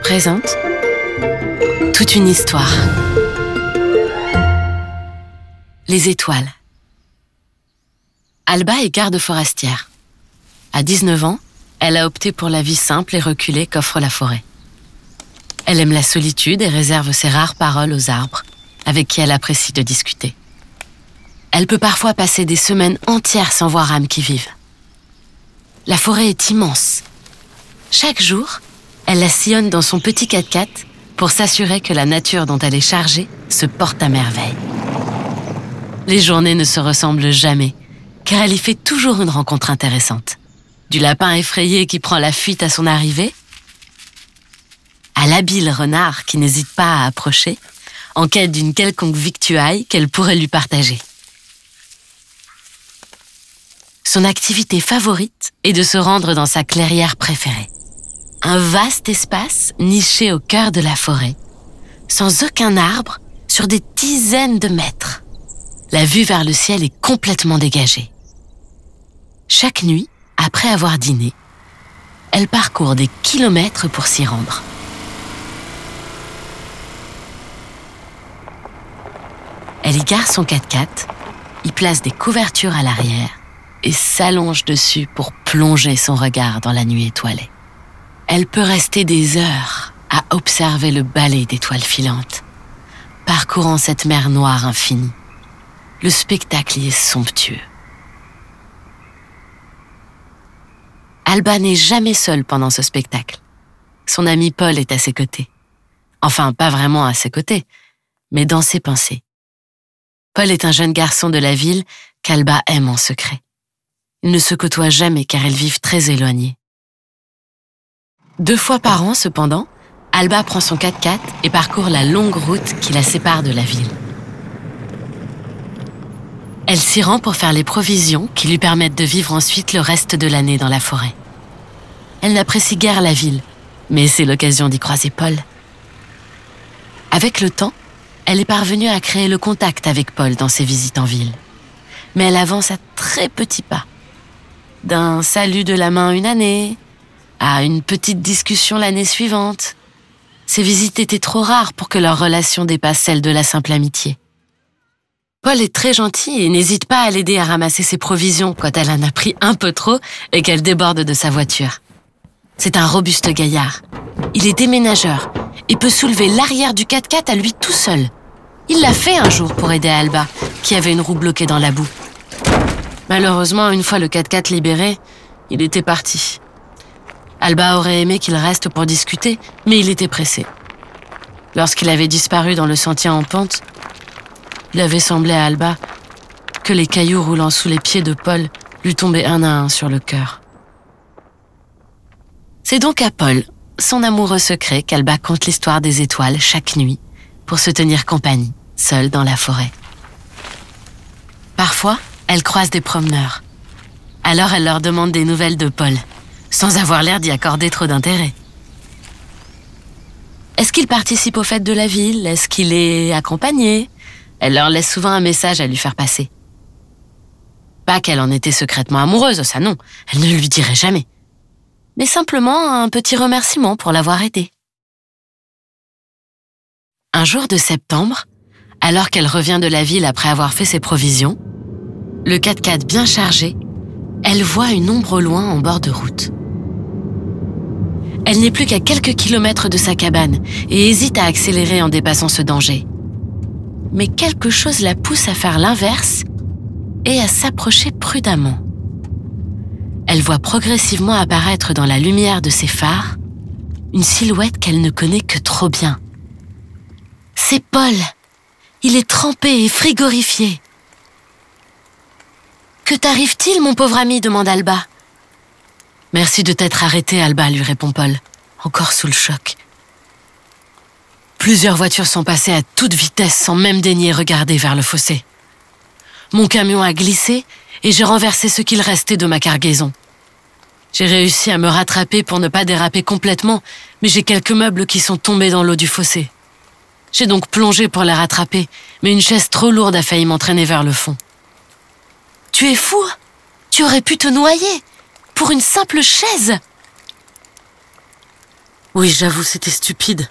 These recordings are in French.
présente toute une histoire. Les étoiles. Alba est garde forestière. À 19 ans, elle a opté pour la vie simple et reculée qu'offre la forêt. Elle aime la solitude et réserve ses rares paroles aux arbres, avec qui elle apprécie de discuter. Elle peut parfois passer des semaines entières sans voir âme qui vive. La forêt est immense. Chaque jour, elle la sillonne dans son petit 4x4 pour s'assurer que la nature dont elle est chargée se porte à merveille. Les journées ne se ressemblent jamais, car elle y fait toujours une rencontre intéressante. Du lapin effrayé qui prend la fuite à son arrivée, à l'habile renard qui n'hésite pas à approcher, en quête d'une quelconque victuaille qu'elle pourrait lui partager. Son activité favorite est de se rendre dans sa clairière préférée. Un vaste espace niché au cœur de la forêt, sans aucun arbre, sur des dizaines de mètres. La vue vers le ciel est complètement dégagée. Chaque nuit, après avoir dîné, elle parcourt des kilomètres pour s'y rendre. Elle y gare son 4x4, y place des couvertures à l'arrière et s'allonge dessus pour plonger son regard dans la nuit étoilée. Elle peut rester des heures à observer le balai d'étoiles filantes, parcourant cette mer noire infinie. Le spectacle y est somptueux. Alba n'est jamais seule pendant ce spectacle. Son ami Paul est à ses côtés. Enfin, pas vraiment à ses côtés, mais dans ses pensées. Paul est un jeune garçon de la ville qu'Alba aime en secret. Ils ne se côtoient jamais car elles vivent très éloignées. 2 fois par an, cependant, Alba prend son 4x4 et parcourt la longue route qui la sépare de la ville. Elle s'y rend pour faire les provisions qui lui permettent de vivre ensuite le reste de l'année dans la forêt. Elle n'apprécie guère la ville, mais c'est l'occasion d'y croiser Paul. Avec le temps, elle est parvenue à créer le contact avec Paul dans ses visites en ville. Mais elle avance à très petits pas. D'un salut de la main une année, à une petite discussion l'année suivante. Ces visites étaient trop rares pour que leur relation dépasse celle de la simple amitié. Paul est très gentil et n'hésite pas à l'aider à ramasser ses provisions quand elle en a pris un peu trop et qu'elle déborde de sa voiture. C'est un robuste gaillard. Il est déménageur et peut soulever l'arrière du 4x4 à lui tout seul. Il l'a fait un jour pour aider Alba, qui avait une roue bloquée dans la boue. Malheureusement, une fois le 4x4 libéré, il était parti. Alba aurait aimé qu'il reste pour discuter, mais il était pressé. Lorsqu'il avait disparu dans le sentier en pente, il avait semblé à Alba que les cailloux roulant sous les pieds de Paul lui tombaient un à un sur le cœur. C'est donc à Paul, son amoureux secret, qu'Alba conte l'histoire des étoiles chaque nuit pour se tenir compagnie, seule dans la forêt. Parfois, elle croise des promeneurs. Alors elle leur demande des nouvelles de Paul, sans avoir l'air d'y accorder trop d'intérêt. Est-ce qu'il participe aux fêtes de la ville? Est-ce qu'il est accompagné? Elle leur laisse souvent un message à lui faire passer. Pas qu'elle en était secrètement amoureuse, ça non, elle ne lui dirait jamais. Mais simplement un petit remerciement pour l'avoir aidée. Un jour de septembre, alors qu'elle revient de la ville après avoir fait ses provisions, le 4x4 bien chargé, elle voit une ombre au loin en bord de route. Elle n'est plus qu'à quelques kilomètres de sa cabane et hésite à accélérer en dépassant ce danger. Mais quelque chose la pousse à faire l'inverse et à s'approcher prudemment. Elle voit progressivement apparaître dans la lumière de ses phares une silhouette qu'elle ne connaît que trop bien. C'est Paul. Il est trempé et frigorifié. « Que t'arrive-t-il, mon pauvre ami ?» demande Alba. « Merci de t'être arrêté, Alba, » lui répond Paul, encore sous le choc. Plusieurs voitures sont passées à toute vitesse sans même daigner regarder vers le fossé. Mon camion a glissé et j'ai renversé ce qu'il restait de ma cargaison. J'ai réussi à me rattraper pour ne pas déraper complètement, mais j'ai quelques meubles qui sont tombés dans l'eau du fossé. J'ai donc plongé pour les rattraper, mais une chaise trop lourde a failli m'entraîner vers le fond. « Tu es fou? Tu aurais pu te noyer pour une simple chaise !» Oui, j'avoue, c'était stupide.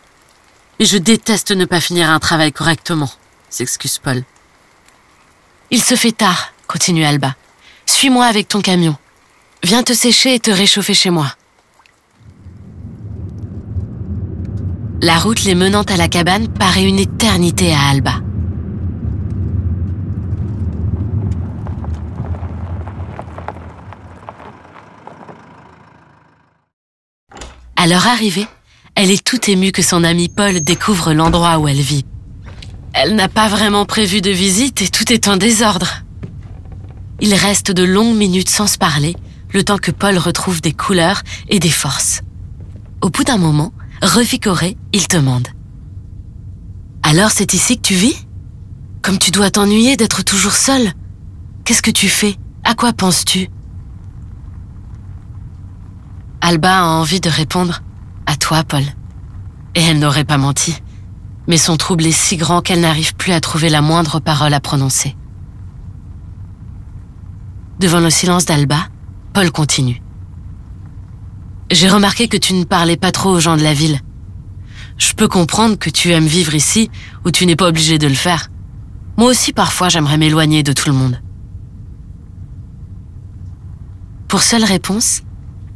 Et je déteste ne pas finir un travail correctement, s'excuse Paul. Il se fait tard, continue Alba. Suis-moi avec ton camion. Viens te sécher et te réchauffer chez moi. La route les menant à la cabane paraît une éternité à Alba. À leur arrivée, elle est toute émue que son ami Paul découvre l'endroit où elle vit. Elle n'a pas vraiment prévu de visite et tout est en désordre. Ils restent de longues minutes sans se parler, le temps que Paul retrouve des couleurs et des forces. Au bout d'un moment, revigoré, il demande « Alors c'est ici que tu vis ? Comme tu dois t'ennuyer d'être toujours seul. Qu'est-ce que tu fais ? À quoi penses-tu » Alba a envie de répondre « À toi, Paul ». Et elle n'aurait pas menti. Mais son trouble est si grand qu'elle n'arrive plus à trouver la moindre parole à prononcer. Devant le silence d'Alba, Paul continue. « J'ai remarqué que tu ne parlais pas trop aux gens de la ville. Je peux comprendre que tu aimes vivre ici où tu n'es pas obligé de le faire. Moi aussi, parfois, j'aimerais m'éloigner de tout le monde. » Pour seule réponse,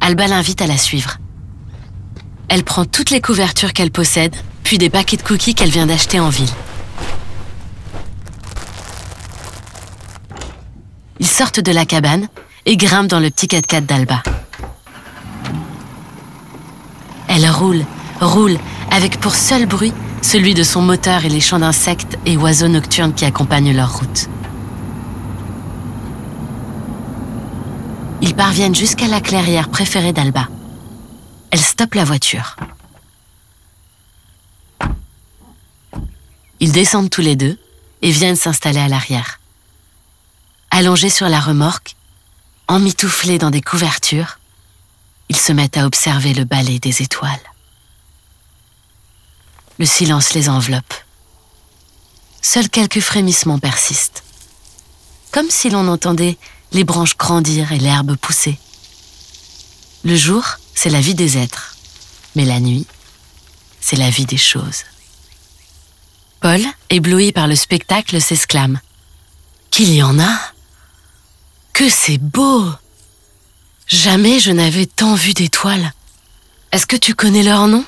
Alba l'invite à la suivre. Elle prend toutes les couvertures qu'elle possède, puis des paquets de cookies qu'elle vient d'acheter en ville. Ils sortent de la cabane et grimpent dans le petit 4x4 d'Alba. Elle roule, avec pour seul bruit celui de son moteur et les chants d'insectes et oiseaux nocturnes qui accompagnent leur route. Ils parviennent jusqu'à la clairière préférée d'Alba. Elle stoppe la voiture. Ils descendent tous les deux et viennent s'installer à l'arrière. Allongés sur la remorque, emmitouflés dans des couvertures, ils se mettent à observer le balai des étoiles. Le silence les enveloppe. Seuls quelques frémissements persistent. Comme si l'on entendait les branches grandir et l'herbe pousser. Le jour, c'est la vie des êtres, mais la nuit, c'est la vie des choses. Paul, ébloui par le spectacle, s'exclame « Qu'il y en a ! Que c'est beau ! Jamais je n'avais tant vu d'étoiles. Est-ce que tu connais leur nom ?»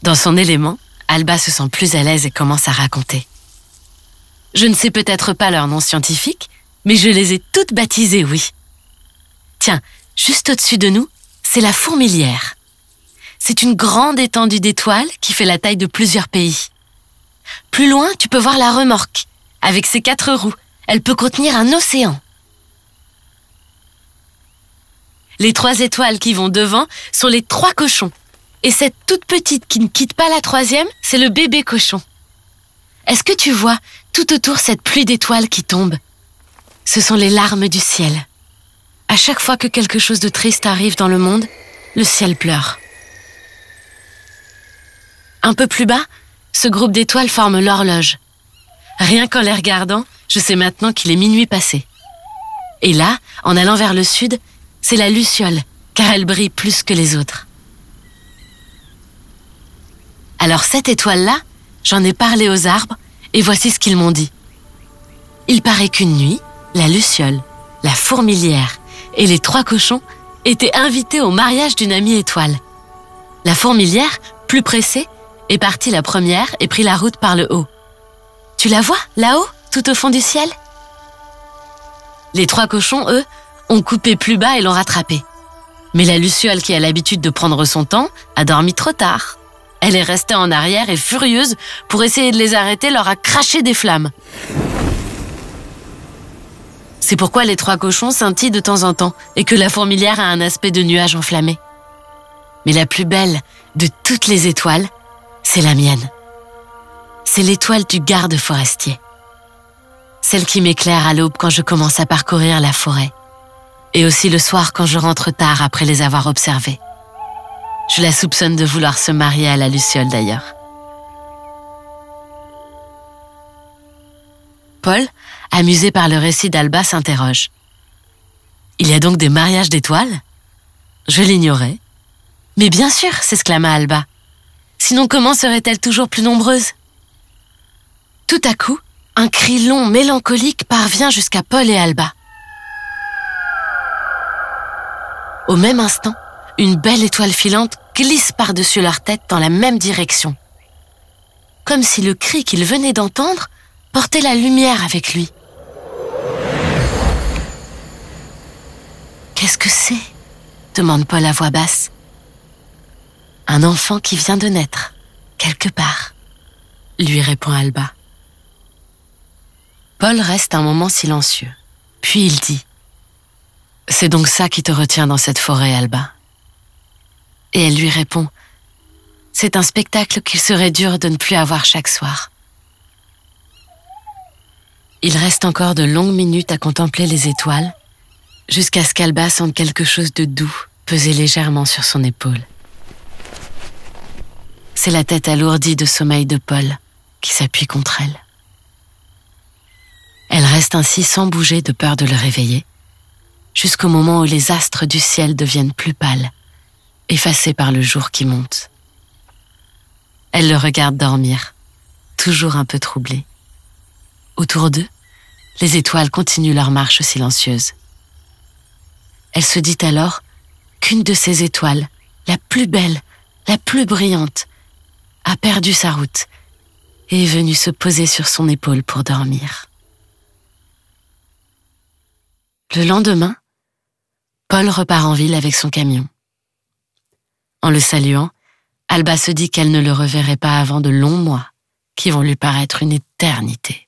Dans son élément, Alba se sent plus à l'aise et commence à raconter. « Je ne sais peut-être pas leur nom scientifique, mais je les ai toutes baptisées, oui. Tiens, juste au-dessus de nous, c'est la Fourmilière. C'est une grande étendue d'étoiles qui fait la taille de plusieurs pays. Plus loin, tu peux voir la remorque. Avec ses 4 roues, elle peut contenir un océan. Les 3 étoiles qui vont devant sont les 3 cochons. Et cette toute petite qui ne quitte pas la 3e, c'est le bébé cochon. Est-ce que tu vois tout autour cette pluie d'étoiles qui tombe ? Ce sont les larmes du ciel. À chaque fois que quelque chose de triste arrive dans le monde, le ciel pleure. Un peu plus bas, ce groupe d'étoiles forme l'horloge. Rien qu'en les regardant, je sais maintenant qu'il est minuit passé. Et là, en allant vers le sud, c'est la luciole, car elle brille plus que les autres. Alors cette étoile-là, j'en ai parlé aux arbres, et voici ce qu'ils m'ont dit. Il paraît qu'une nuit, la luciole, la fourmilière et les 3 cochons étaient invités au mariage d'une amie étoile. La fourmilière, plus pressée, est partie la première et prit la route par le haut. Tu la vois, là-haut, tout au fond du ciel ? Les 3 cochons, eux, ont coupé plus bas et l'ont rattrapée. Mais la luciole, qui a l'habitude de prendre son temps, a dormi trop tard. Elle est restée en arrière et furieuse, pour essayer de les arrêter, leur a craché des flammes. C'est pourquoi les 3 cochons scintillent de temps en temps et que la fourmilière a un aspect de nuage enflammé. Mais la plus belle de toutes les étoiles, c'est la mienne. C'est l'étoile du garde forestier. Celle qui m'éclaire à l'aube quand je commence à parcourir la forêt. Et aussi le soir quand je rentre tard après les avoir observés. Je la soupçonne de vouloir se marier à la luciole d'ailleurs. Paul, amusé par le récit d'Alba, s'interroge. Il y a donc des mariages d'étoiles ? Je l'ignorais. Mais bien sûr, s'exclama Alba. Sinon comment serait-elle toujours plus nombreuse? Tout à coup, un cri long, mélancolique parvient jusqu'à Paul et Alba. Au même instant, une belle étoile filante glisse par-dessus leur tête dans la même direction. Comme si le cri qu'ils venaient d'entendre portait la lumière avec lui. « Qu'est-ce que c'est ?» demande Paul à voix basse. « Un enfant qui vient de naître, quelque part, » lui répond Alba. Paul reste un moment silencieux, puis il dit « C'est donc ça qui te retient dans cette forêt, Alba ?» Et elle lui répond « C'est un spectacle qu'il serait dur de ne plus avoir chaque soir. » Il reste encore de longues minutes à contempler les étoiles, jusqu'à ce qu'Alba sente quelque chose de doux peser légèrement sur son épaule. C'est la tête alourdie de sommeil de Paul qui s'appuie contre elle. Elle reste ainsi sans bouger de peur de le réveiller, jusqu'au moment où les astres du ciel deviennent plus pâles, effacés par le jour qui monte. Elle le regarde dormir, toujours un peu troublée. Autour d'eux, les étoiles continuent leur marche silencieuse. Elle se dit alors qu'une de ces étoiles, la plus belle, la plus brillante, a perdu sa route et est venue se poser sur son épaule pour dormir. Le lendemain, Paul repart en ville avec son camion. En le saluant, Alba se dit qu'elle ne le reverrait pas avant de longs mois, qui vont lui paraître une éternité.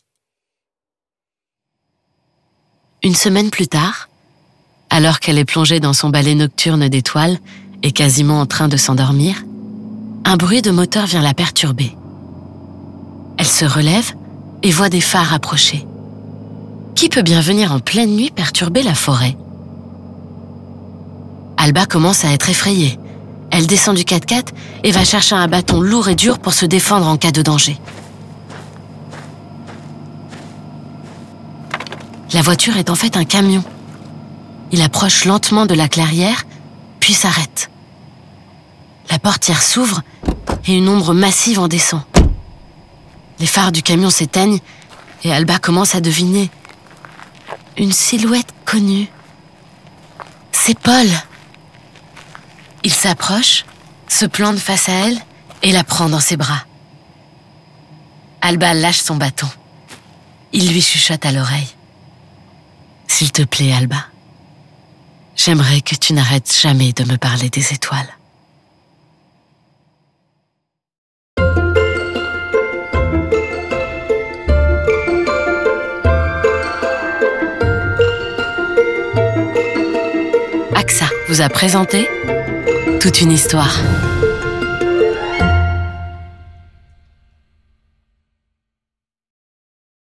Une semaine plus tard, alors qu'elle est plongée dans son balai nocturne d'étoiles et quasiment en train de s'endormir, un bruit de moteur vient la perturber. Elle se relève et voit des phares approcher. Qui peut bien venir en pleine nuit perturber la forêt? Alba commence à être effrayée. Elle descend du 4x4 et va chercher un bâton lourd et dur pour se défendre en cas de danger. La voiture est en fait un camion. Il approche lentement de la clairière, puis s'arrête. La portière s'ouvre et une ombre massive en descend. Les phares du camion s'éteignent et Alba commence à deviner une silhouette connue. C'est Paul. Il s'approche, se plante face à elle et la prend dans ses bras. Alba lâche son bâton. Il lui chuchote à l'oreille. « S'il te plaît, Alba, j'aimerais que tu n'arrêtes jamais de me parler des étoiles. » AXA vous a présenté Toute une histoire.